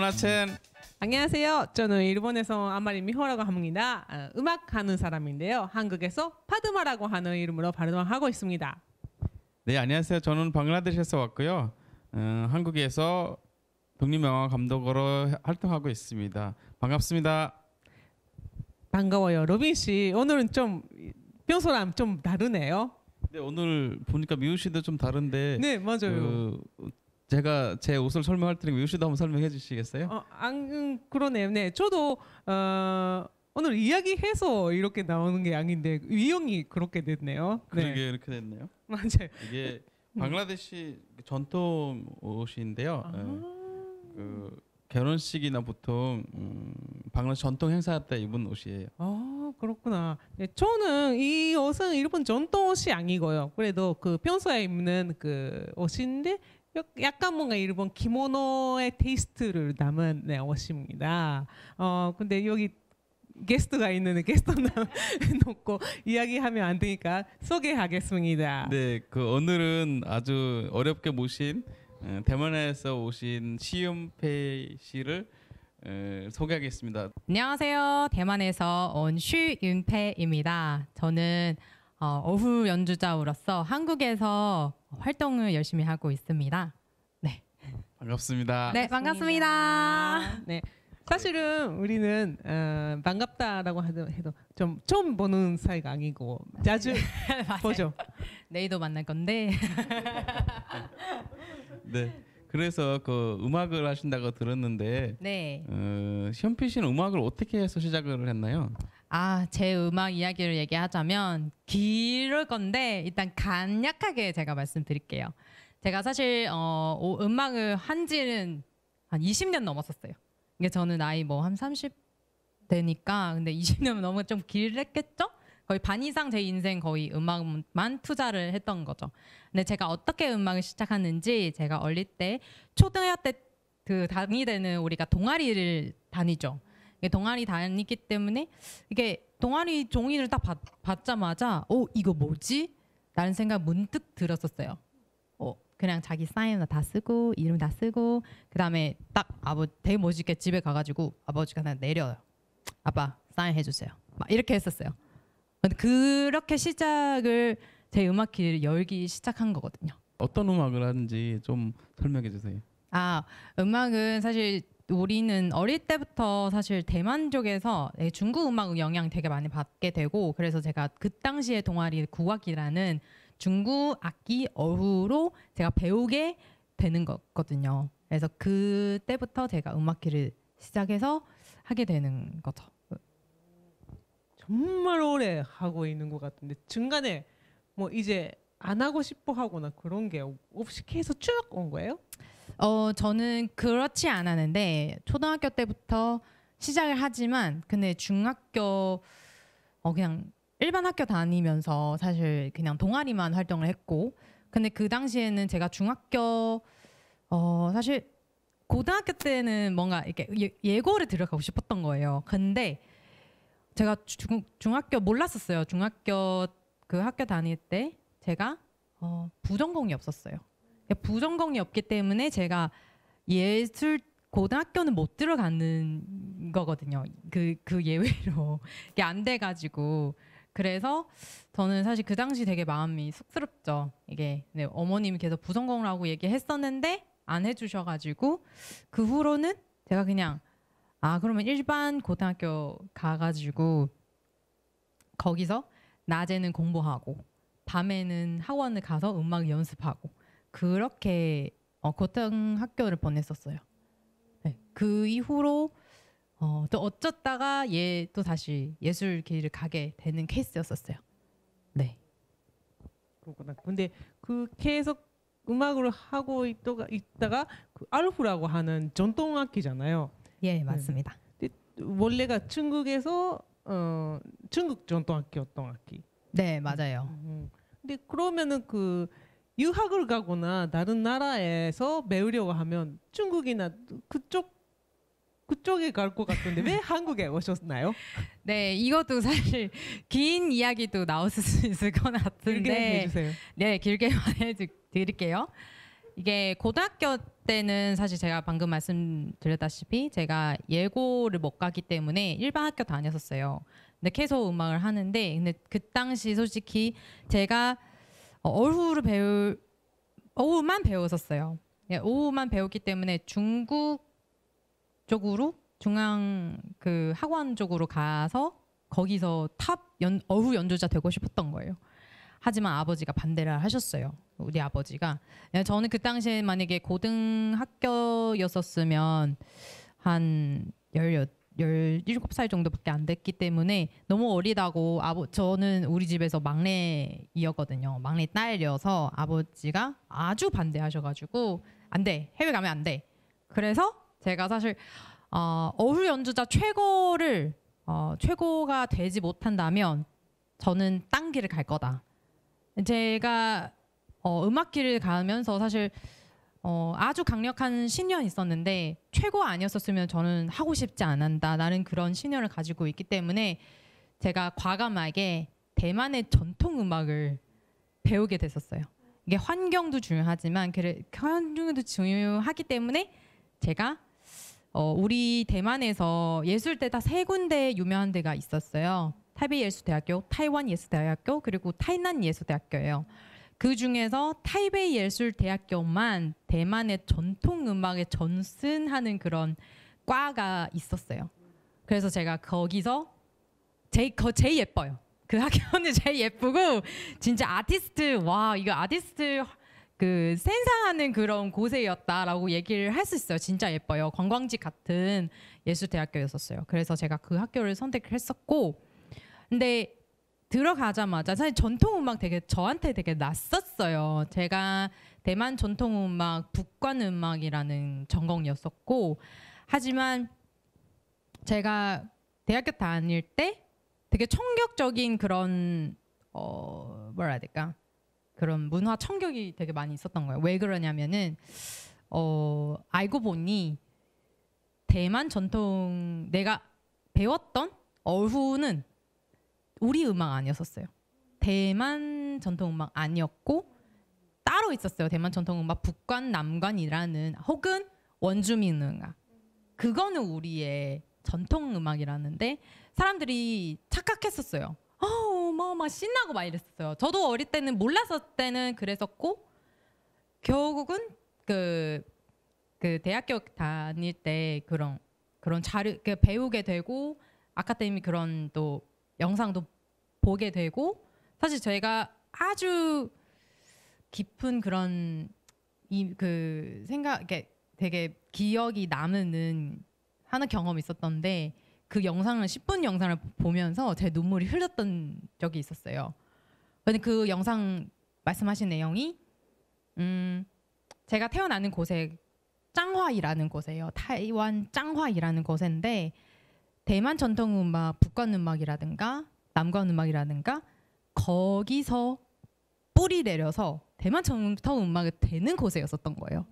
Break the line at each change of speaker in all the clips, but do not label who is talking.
도모나첸.
안녕하세요. 저는 일본에서 아마리 미호라고 합니다. 음악하는 사람인데요. 한국에서 파드마라고 하는 이름으로 발음하고 있습니다.
네, 안녕하세요. 저는 방글라데시에서 왔고요. 한국에서 독립영화 감독으로 활동하고 있습니다. 반갑습니다.
반가워요. 로빈 씨, 오늘은 좀 평소랑 좀 다르네요.
네, 오늘 보니까 미우 씨도 좀 다른데.
네, 맞아요.
제가 제 옷을 설명할 테니 미우 씨도 한번 설명해 주시겠어요?
그러네요. 네, 저도 오늘 이야기해서 이렇게 나오는 게 아닌데 위용이 그렇게 됐네요.
그러게
네.
이렇게 됐네요.
맞아요.
이게 방글라데시 전통 옷인데요. 그 결혼식이나 보통 방글라데시 전통 행사 때 입은 옷이에요.
그렇구나. 네, 저는 이 옷은 일본 전통 옷이 아니고요. 그래도 그 평소에 입는 그 옷인데 약간 뭔가 일본 기모노의 테이스트를 담은 네, 옷입니다. 근데 여기 게스트가 있는데 게스트 놓고 이야기하면 안 되니까 소개하겠습니다.
네, 그 오늘은 아주 어렵게 모신 대만에서 오신 시윤페이 씨를 소개하겠습니다.
안녕하세요. 대만에서 온 슈윤페입니다. 저는 어후 연주자로서 한국에서 활동을 열심히 하고 있습니다. 네,
반갑습니다.
네 반갑습니다.
네, 사실은 우리는 반갑다라고 해도 좀 처음 보는 사이가 아니고 자주 보죠.
내일도 만날 건데.
네, 그래서 그 음악을 하신다고 들었는데,
네.
시윤페이 씨는 음악을 어떻게 해서 시작을 했나요?
제 음악 이야기를 얘기하자면 길을 건데 일단 간략하게 제가 말씀드릴게요. 제가 사실 음악을 한지는 한 20년 넘었었어요. 이게 저는 나이 뭐 한 30 되니까 근데 20년 넘으면 좀 길었겠죠? 거의 반 이상 제 인생 거의 음악만 투자를 했던 거죠. 근데 제가 어떻게 음악을 시작하는지 제가 어릴 때 초등학교 때 그 다니는 우리가 동아리를 다니죠. 동아리 다니기 때문에 이게 동아리 종이를 딱 받자마자 이거 뭐지? 라는 생각 문득 들었었어요. 그냥 자기 사인 다 쓰고 이름 다 쓰고 그 다음에 딱 되게 멋있게 집에 가가지고 아버지가 그냥 내려요. 아빠 사인 해주세요. 막 이렇게 했었어요. 근데 그렇게 시작을 제 음악 길을 열기 시작한 거거든요.
어떤 음악을 하는지 좀 설명해 주세요.
음악은 사실 우리는 어릴 때부터 사실 대만 쪽에서 중국 음악 영향 되게 많이 받게 되고 그래서 제가 그 당시에 동아리 국악이라는 중국 악기 어후로 제가 배우게 되는 거거든요. 그래서 그때부터 제가 음악기를 시작해서 하게 되는 거죠.
정말 오래 하고 있는 것 같은데 중간에 뭐 이제 안 하고 싶어 하거나 그런 게 없이 계속 쭉 온 거예요?
저는 그렇지 않았는데 초등학교 때부터 시작을 하지만 근데 중학교 그냥 일반 학교 다니면서 사실 그냥 동아리만 활동을 했고 근데 그 당시에는 제가 중학교 사실 고등학교 때는 뭔가 이렇게 예고를 들어가고 싶었던 거예요. 근데 제가 중학교 몰랐었어요. 중학교 그 학교 다닐 때 제가 부전공이 없었어요. 부전공이 없기 때문에 제가 예술 고등학교는 못 들어가는 거거든요. 그 예외로 이게 안 돼가지고 그래서 저는 사실 그 당시 되게 마음이 쑥스럽죠. 이게 어머님이 계속 부전공을 하고 얘기했었는데 안 해주셔가지고 그 후로는 제가 그냥 그러면 일반 고등학교 가가지고 거기서 낮에는 공부하고 밤에는 학원을 가서 음악 연습하고 그렇게 고등학교를 보냈었어요. 네, 그 이후로 또 어쩌다가 또 다시 예술 길을 가게 되는 케이스였었어요. 네.
그렇구나. 근데 그 계속 음악을 하고 있다가 그 알프라고 하는 전통 악기잖아요.
예, 맞습니다.
원래가 중국에서 중국 전통 악기였던 악기.
네, 맞아요.
근데 그러면은 그 유학을 가거나 다른 나라에서 배우려고 하면 중국이나 그쪽에 갈 것 같은데 왜 한국에 오셨나요?
네, 이것도 사실 긴 이야기도 나올 수 있을 것 같은데
길게 해주세요.
네, 길게 말해드릴게요. 이게 고등학교 때는 사실 제가 방금 말씀드렸다시피 제가 예고를 못 가기 때문에 일반 학교 다녔었어요. 근데 계속 음악을 하는데 근데 그 당시 솔직히 제가 어후만 배웠었어요. 예, 어후만 배웠기 때문에 중국 쪽으로 중앙 그 학원 쪽으로 가서 거기서 어후 연주자 되고 싶었던 거예요. 하지만 아버지가 반대를 하셨어요. 우리 아버지가. 저는 그 당시에 만약에 고등학교였었으면 한 17살 정도밖에 안 됐기 때문에 너무 어리다고 저는 우리 집에서 막내이었거든요. 막내 딸이어서 아버지가 아주 반대하셔가지고 안 돼. 해외 가면 안 돼. 그래서 제가 사실 어후 연주자 최고가 되지 못한다면 저는 딴 길을 갈 거다. 제가 음악길을 가면서 사실 아주 강력한 신념이 있었는데 최고 아니었었으면 저는 하고 싶지 않았다. 나는 그런 신념을 가지고 있기 때문에 제가 과감하게 대만의 전통 음악을 배우게 됐었어요. 이게 환경도 중요하지만 환경도 중요하기 때문에 제가 우리 대만에서 예술대 다 3군데 유명한 데가 있었어요. 타이베이 예술대학교, 타이완 예술대학교, 그리고 타이난 예술대학교예요. 그 중에서 타이베이 예술대학교만 대만의 전통 음악에 전승하는 그런 과가 있었어요. 그래서 제가 거기서 제일 예뻐요. 그 학교는 제일 예쁘고 진짜 이거 아티스트 그 센상하는 그런 곳이었다라고 얘기를 할 수 있어요. 진짜 예뻐요. 관광지 같은 예술대학교였었어요. 그래서 제가 그 학교를 선택을 했었고 근데 들어가자마자 사실 전통음악 저한테 되게 낯섰어요. 제가 대만 전통음악, 북관음악이라는 전공이었었고 하지만 제가 대학교 다닐 때 되게 충격적인 그런 뭐라 해야 될까? 그런 문화 충격이 되게 많이 있었던 거예요. 왜 그러냐면은 알고 보니 대만 전통 내가 배웠던 어후는 우리 음악 아니었었어요. 대만 전통 음악 아니었고 따로 있었어요. 대만 전통 음악 북관 남관이라는 혹은 원주민 음악. 그거는 우리의 전통 음악이라는데 사람들이 착각했었어요. 막 신나고 막 이랬었어요. 저도 어릴 때는 몰랐을 때는 그랬었고 결국은 그 대학교 다닐 때 그런 자료 배우게 되고 아카데미 그런 또 영상도 보게 되고 사실 저희가 아주 깊은 그런 생각 되게 기억이 남는 하는 경험이 있었던데 그 영상을 10분 영상을 보면서 제 눈물이 흘렀던 적이 있었어요. 근데 그 영상 말씀하신 내용이 제가 태어나는 곳에 짱화이라는 곳이에요. 타이완 짱화이라는 곳인데 대만 전통 음악, 북관 음악이라든가 남관 음악이라든가 거기서 뿌리 내려서 대만 전통 음악이 되는 곳이었었던 거예요.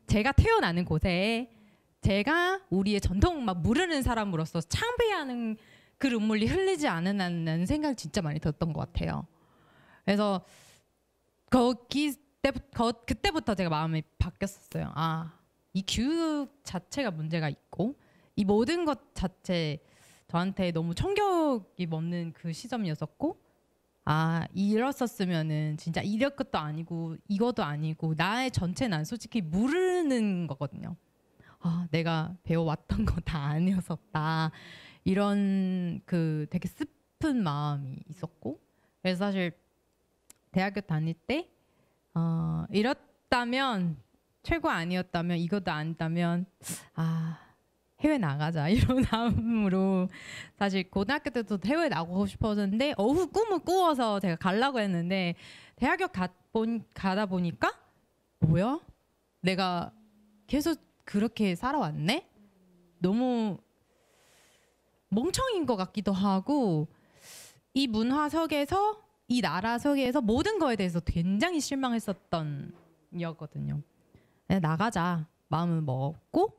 제가 태어나는 곳에 제가 우리의 전통 음악 모르는 사람으로서 창피하는 그 눈물이 흘리지 않으라는 생각이 진짜 많이 들었던 것 같아요. 그래서 그때부터 제가 마음이 바뀌었었어요. 이 교육 자체가 문제가 있고 이 모든 것 자체 저한테 너무 충격이 먹는 그 시점이었었고 이랬었으면은 진짜 이럴 것도 아니고 이것도 아니고 나의 전체 난 솔직히 모르는 거거든요. 내가 배워왔던 거 다 아니었었다. 이런 그 되게 슬픈 마음이 있었고 그래서 사실 대학교 다닐 때 이렇다면 최고 아니었다면 이것도 아니다면 해외 나가자 이런 마음으로 사실 고등학교 때도 해외 나가고 싶었는데 어후 꿈을 꾸어서 제가 가려고 했는데 대학교 가다 보니까 뭐야? 내가 계속 그렇게 살아왔네? 너무 멍청인 것 같기도 하고 이 문화 속에서 이 나라 속에서 모든 거에 대해서 굉장히 실망했었던 이었거든요. 나가자 마음을 먹었고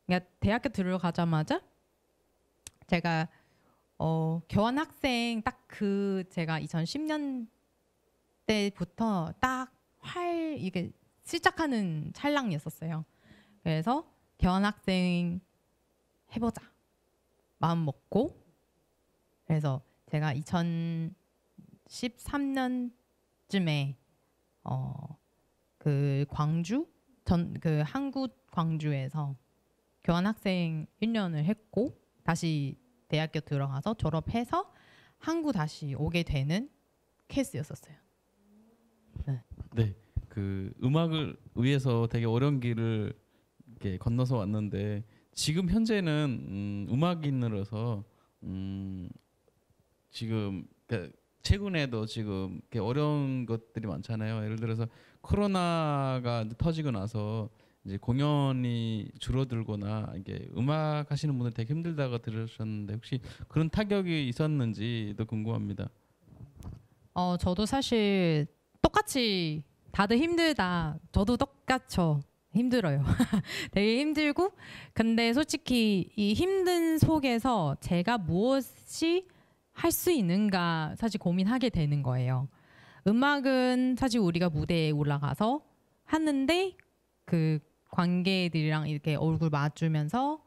그러니까 대학교 들어가자마자 제가 교환 학생 딱 제가 2010년 때부터 딱 이게 시작하는 찰랑이었었어요. 그래서 교환학생 해보자 마음 먹고, 그래서 제가 2013년쯤에 그 광주 그 한국 광주에서 교환학생 1년을 했고 다시 대학교 들어가서 졸업해서 한국 다시 오게 되는 케이스였었어요.
네, 그 음악을 위해서 되게 어려운 길을 이렇게 건너서 왔는데 지금 현재는 음악인으로서 지금 그러니까 최근에도 지금 이렇게 어려운 것들이 많잖아요. 예를 들어서 코로나가 터지고 나서 이제 공연이 줄어들거나 이게 음악 하시는 분들 되게 힘들다고 들으셨는데 혹시 그런 타격이 있었는지도 궁금합니다.
저도 사실 똑같이 다들 힘들다. 저도 똑같죠. 힘들어요. 되게 힘들고, 근데 솔직히 이 힘든 속에서 제가 무엇이 할 수 있는가 사실 고민하게 되는 거예요. 음악은 사실 우리가 무대에 올라가서 하는데 그 관객들이랑 이렇게 얼굴 맞추면서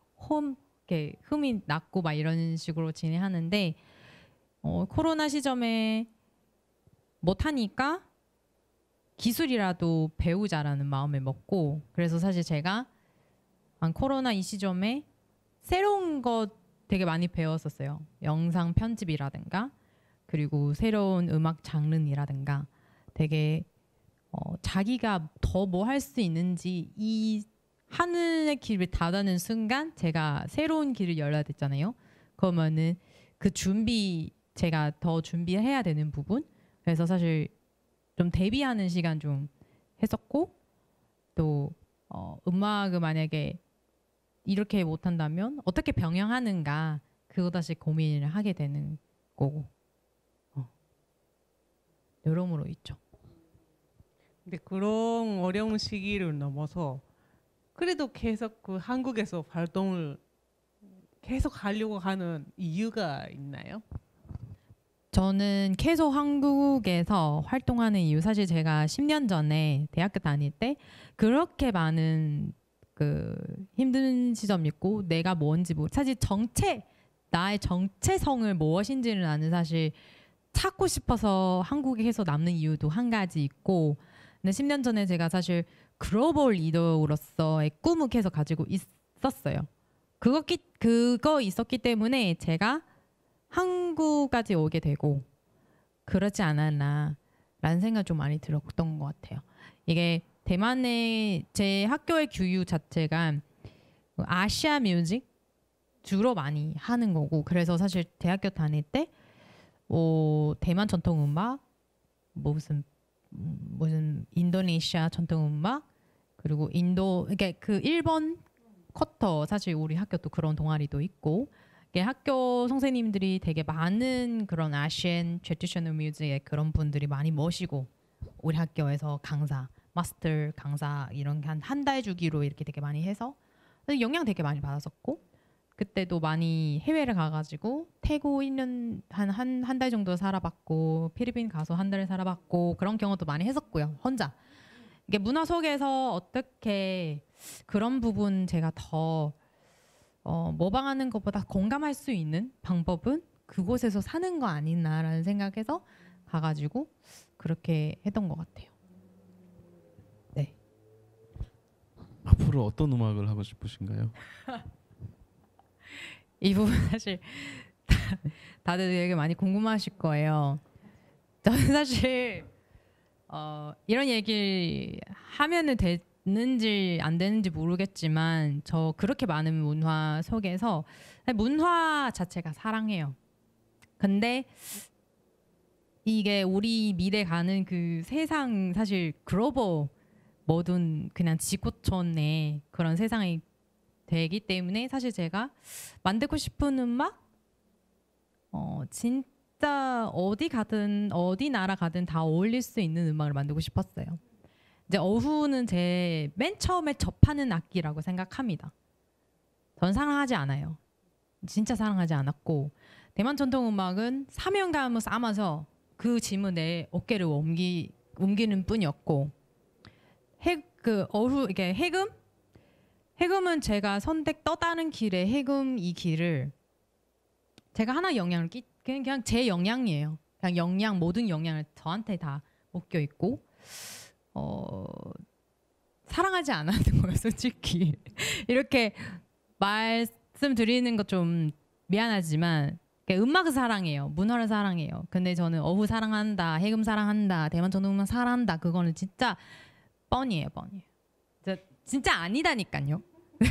이렇게 흠이 났고 막 이런 식으로 진행하는데 코로나 시점에 못하니까 기술이라도 배우자라는 마음을 먹고, 그래서 사실 제가 코로나 이 시점에 새로운 것 되게 많이 배웠었어요. 영상 편집이라든가 그리고 새로운 음악 장르라든가 되게 자기가 더 뭐 할 수 있는지 이 하늘의 길을 닫는 순간 제가 새로운 길을 열어야 됐잖아요. 그러면은 그 제가 더 준비해야 되는 부분, 그래서 사실 좀 대비하는 시간 좀 했었고, 또 음악을 만약에 이렇게 못한다면 어떻게 병행하는가 그거 다시 고민을 하게 되는 거고 여러모로 있죠.
근데 그런 어려운 시기를 넘어서 그래도 계속 그 한국에서 활동을 계속 하려고 하는 이유가 있나요?
저는 계속 한국에서 활동하는 이유, 사실 제가 10년 전에 대학교 다닐 때 그렇게 많은 그 힘든 시점이 있고 내가 뭔지 사실 나의 정체성을 무엇인지를 나는 사실 찾고 싶어서 한국에 계속 남는 이유도 한 가지 있고, 근데 10년 전에 제가 사실 글로벌 리더로서의 꿈을 계속 가지고 있었어요. 그거 있었기 때문에 제가 한국까지 오게 되고 그렇지 않았나라는 생각이 좀 많이 들었던 것 같아요. 이게 대만의 제 학교의 교육 자체가 아시아 뮤직 주로 많이 하는 거고, 그래서 사실 대학교 다닐 때 대만 전통 음악, 무슨 인도네시아 전통 음악, 그리고 그러니까 그 일본 쿼터, 사실 우리 학교도 그런 동아리도 있고, 학교 선생님들이 되게 많은 그런 아시안 트래디셔널 뮤직의 그런 분들이 많이 모시고 우리 학교에서 마스터 강사 이런 게 한 달 주기로 이렇게 되게 많이 해서 영향 되게 많이 받았었고, 그때도 많이 해외를 가가지고 태국 1년 한 달 정도 살아봤고, 필리핀 가서 한 달 살아봤고, 그런 경우도 많이 했었고요. 혼자 이게 문화 속에서 어떻게 그런 부분 제가 더 모방하는 것보다 공감할 수 있는 방법은 그곳에서 사는 거 아니나라는 생각해서 가가지고 그렇게 했던 것 같아요. 네.
앞으로 어떤 음악을 하고 싶으신가요?
이 부분 사실 다들 되게 많이 궁금하실 거예요. 저는 사실 이런 얘기 하면은 되는지 안 되는지 모르겠지만 저 그렇게 많은 문화 속에서 문화 자체가 사랑해요. 근데 이게 우리 미래 가는 그 세상, 사실 글로벌 모든 그냥 지구촌의 그런 세상이 되기 때문에 사실 제가 만들고 싶은 음악 진짜 어디 가든 어디 나라 가든 다 어울릴 수 있는 음악을 만들고 싶었어요. 이제 어후는 제 맨 처음에 접하는 악기라고 생각합니다. 전 사랑하지 않아요. 진짜 사랑하지 않았고, 대만 전통 음악은 사명감을 삼아서 그 짐을 내 어깨를 옮기는 뿐이었고, 그 어후 이게 해금은 제가 선택 떠다는 길에 해금 이 길을 제가 하나 영향을 그냥 제 영향이에요. 그냥 영향 모든 영향을 저한테 다 묶여 있고 사랑하지 않았는 거예요, 솔직히. 이렇게 말씀드리는 거 좀 미안하지만 음악을 사랑해요. 문화를 사랑해요. 근데 저는 어후 사랑한다, 해금 사랑한다, 대만 전통음악 사랑한다. 그거는 진짜 뻔이에요. 진짜 아니다니까요.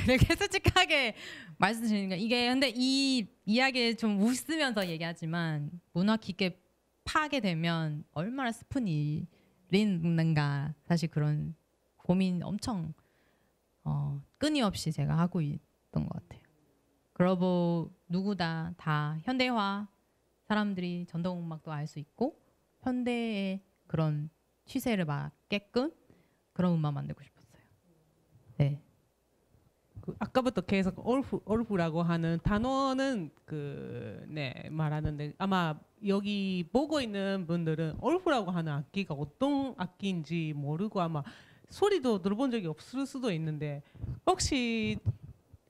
이렇게 솔직하게 말씀드리니까 이게 근데 이 이야기를 좀 웃으면서 얘기하지만 문화 깊게 파게 되면 얼마나 슬픈 일인가 사실 그런 고민 엄청 끊임없이 제가 하고 있던 것 같아요. 그러고 누구다 다 현대화 사람들이 전통음악도 알 수 있고 현대의 그런 추세를 맞게끔 그런 음악 만들고 싶었어요. 네.
아까부터 계속 얼후라고 하는 단어는 말하는데 아마 여기 보고 있는 분들은 얼후라고 하는 악기가 어떤 악기인지 모르고 아마 소리도 들어본 적이 없을 수도 있는데 혹시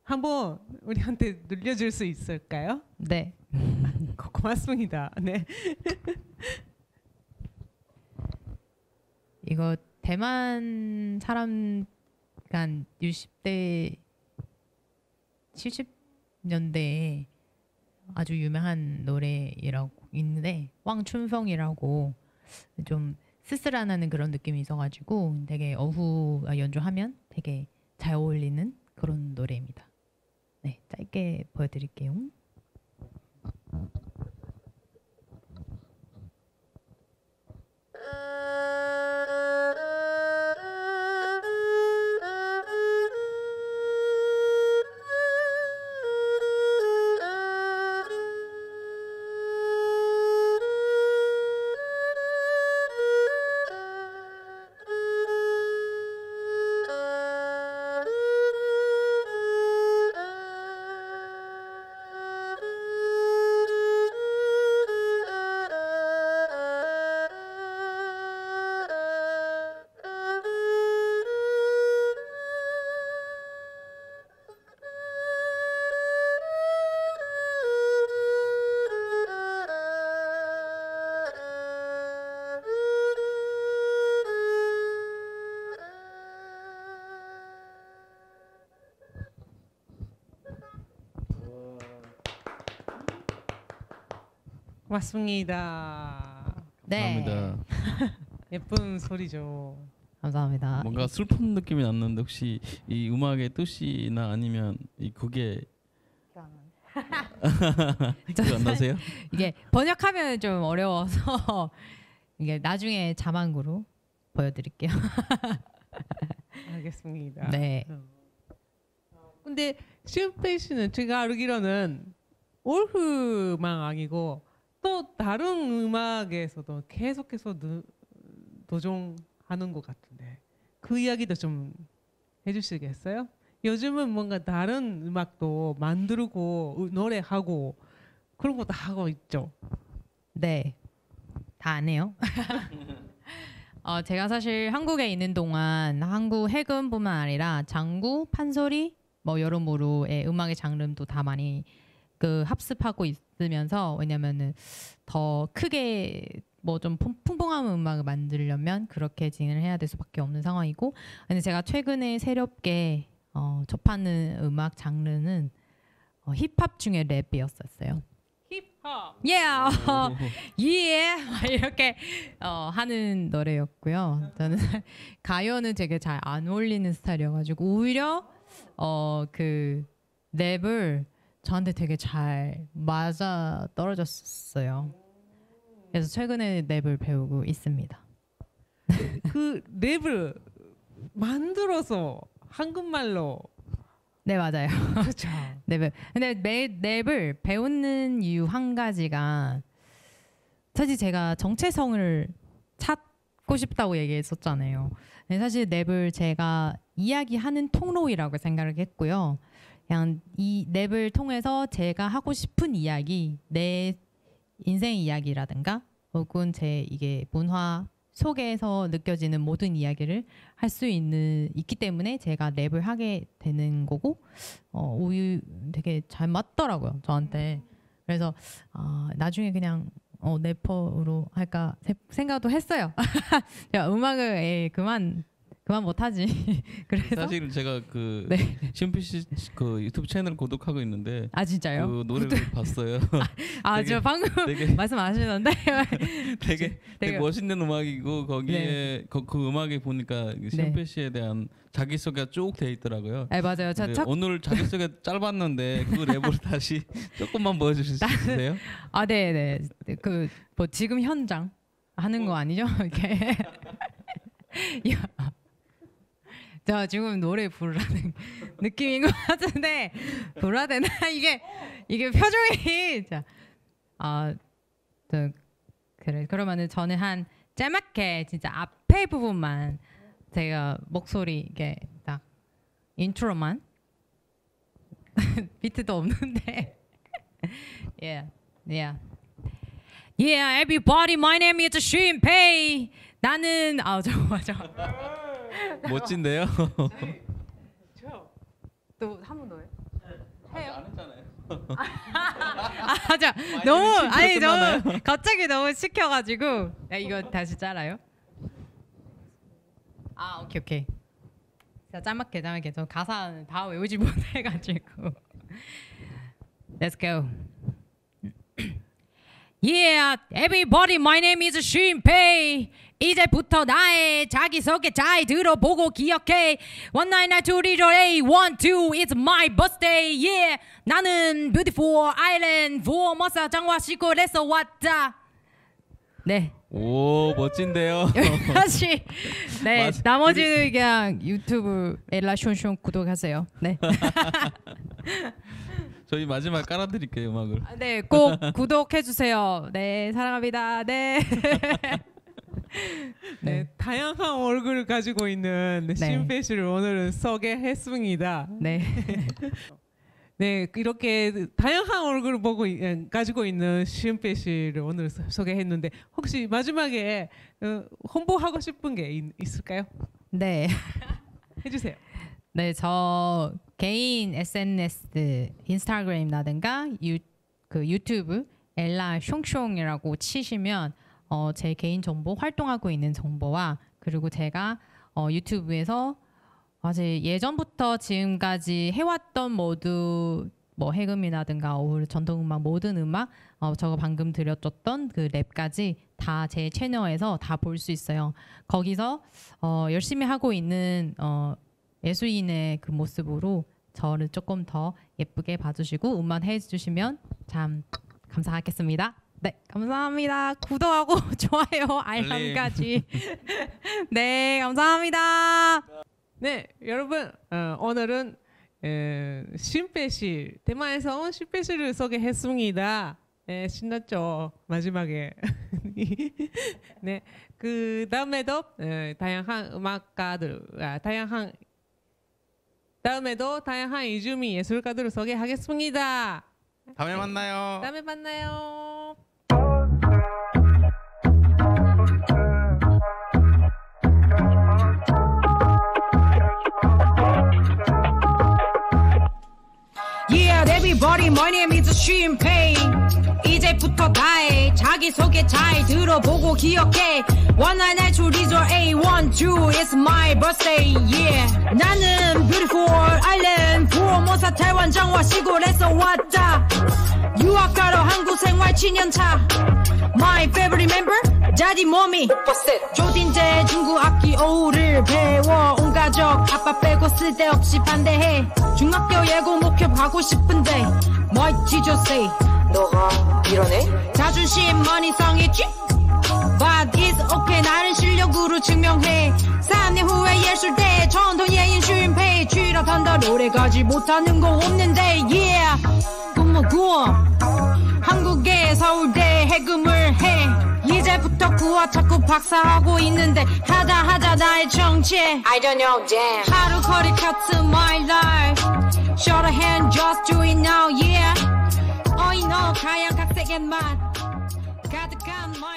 한번 우리한테 들려줄 수 있을까요?
네.
고맙습니다. 네.
이거 대만 사람 한 60대 70년대에 아주 유명한 노래라고 있는데 왕춘펑이라고 좀 쓸쓸하는 그런 느낌이 있어가지고 되게 어후가 연주하면 되게 잘 어울리는 그런 노래입니다. 네, 짧게 보여드릴게요.
맞습니다.
네,
감사합니다.
예쁜 소리죠.
감사합니다.
뭔가 슬픈 느낌이 났는데 혹시 이 음악의 뜻이나 아니면 이 곡의 기억 안 나세요?
이게 번역하면 좀 어려워서 이게 나중에 자막으로 보여드릴게요.
알겠습니다.
네.
근데 시우페이 씨는 제가 알기로는 올흐만 아니고 또 다른 음악에서도 계속해서 도전하는 것 같은데 그 이야기도 좀 해주시겠어요? 요즘은 뭔가 다른 음악도 만들고 노래하고 그런 것도 하고 있죠.
네, 다 안 해요. 제가 사실 한국에 있는 동안 한국 해금뿐만 아니라 장구, 판소리, 뭐 여러모로의 음악의 장르도 다 많이 합습하고 있으면서 왜냐면은 더 크게 뭐 좀 풍부한 음악을 만들려면 그렇게 진행을 해야 될 수밖에 없는 상황이고, 근데 제가 최근에 새롭게 접하는 음악 장르는 힙합 중에 랩이었었어요.
힙합.
이렇게 하는 노래였고요. 저는 가요는 되게 잘 안 어울리는 스타일이어가지고 오히려 그 랩을 저한테 되게 잘 맞아 떨어졌어요. 그래서 최근에 랩을 배우고 있습니다.
그 랩을 만들어서 한국말로
네, 맞아요.
그렇죠.
랩을. 근데 랩을 배우는 이유 한 가지가 사실 제가 정체성을 찾고 싶다고 얘기했었잖아요. 근데 사실 랩을 제가 이야기하는 통로이라고 생각을 했고요. 그냥 이 랩을 통해서 제가 하고 싶은 이야기, 내 인생 이야기라든가 혹은 제 이게 문화 속에서 느껴지는 모든 이야기를 할 수 있기 때문에 제가 랩을 하게 되는 거고 우유 되게 잘 맞더라고요 저한테. 그래서 나중에 그냥 래퍼로 할까 생각도 했어요. 야, 음악을 그만 못하지. 그래서
사실 제가 그
네.
신피 씨 그 유튜브 채널 구독하고 있는데
진짜요?
그 노래를 봤어요. 되게-
저 방금
되게
말씀하시는데
되게 멋있는 음악이고 거기에 그 음악에 보니까 신피 씨에 대한 자기소개가 쭉 돼 있더라고요.
맞아요.
근데 오늘 자기소개 짧았는데 그 랩을 다시 조금만 보여주실 수 있으세요?
네네. 그 뭐 지금 현장 하는 거 아니죠? 이렇게. 자 지금 노래 부르라는 느낌인 것 같은데 부르야 되나 이게 표정이 그래 그러면은 저는 한 짤막게 진짜 앞에 부분만 제가 목소리 이게 딱 인트로만 비트도 없는데 yeah everybody my name is Shinpei 나는
멋진데요?
또 한 번 더요?
안 했잖아요.
너무
끝나나요?
너무 갑자기 너무 시켜가지고 이거 다시 잘라요? 오케이 자 짤막게 저 가사는 다 외우지 못해가지고 Let's go. Yeah, everybody, my name is Shinpei. 이제부터 나의 자기소개 잘 들어보고 기억해. 1992 A12, it's my birthday. Yeah, 나는 beautiful island 부어머사 장화 시골에서 왔다. 네.
오 멋진데요.
여기까지. 네,
맞아.
나머지는 그냥 유튜브 엘라 숀숀 구독하세요. 네.
저희 마지막 깔아드릴게요 음악을.
네, 꼭 구독해 주세요. 네, 사랑합니다. 네.
네, 다양한 얼굴을 가지고 있는 신페 씨를 오늘은 소개했습니다.
네.
네, 이렇게 다양한 얼굴을 가지고 있는 신페 씨를 오늘 소개했는데 혹시 마지막에 홍보하고 싶은 게 있을까요?
네.
해주세요.
네, 저 개인 SNS 인스타그램이라든가 유튜브 엘라 숑숑이라고 치시면 제 개인 정보 활동하고 있는 정보와 그리고 제가 유튜브에서 아직 예전부터 지금까지 해왔던 모두 뭐 해금이라든가 전통음악 모든 음악 저거 방금 들려줬던 그 랩까지 다 제 채널에서 다 볼 수 있어요. 거기서 열심히 하고 있는 예술인의 그 모습으로 저를 조금 더 예쁘게 봐주시고 응원해 주시면 참 감사하겠습니다. 네, 감사합니다. 구독하고 좋아요, 알람까지. 네, 감사합니다.
네, 여러분 오늘은 신페 씨 대만에서 온 신페 씨를 소개했습니다. 네, 신났죠 마지막에. 네, 그 다음에도 다양한 음악가들, 다음에도 다양한 이주미 예술가들을 소개하겠습니다.
다음에 만나요.
다음에 만나요.
Yeah, everybody, my name is Shinpei. 이제부터 나의 자기소개 잘 들어보고 기억해. 199 줄이죠 A12, it's my birthday, yeah. 나는 beautiful island 부어모사 타이완 장화 시골에서 왔다. 유학가로 한국 생활 7년차. My favorite member, daddy, mommy. 조딘제 중국 악기 오우를 배워 온 가족 아빠 빼고 쓸데없이 반대해. 중학교 예고 목표 가고 싶은데 뭐 있지 조세 너가 이러네? 자존심 많이 상했지? But it's okay 나는 실력으로 증명해. 3년 후에 예술대 전통 예인 쉰페이 취락한다 노래 가지 못하는 거 없는데 yeah 꿈꾸어 한국의 서울대 해금을 해. 이제부터 구화 찾고 박사하고 있는데 하다 나의 정체 I don't know damn 하루 거리 같은 my life Show a hand just do it now yeah 어이 너 가양 각색의 맛 가득한 my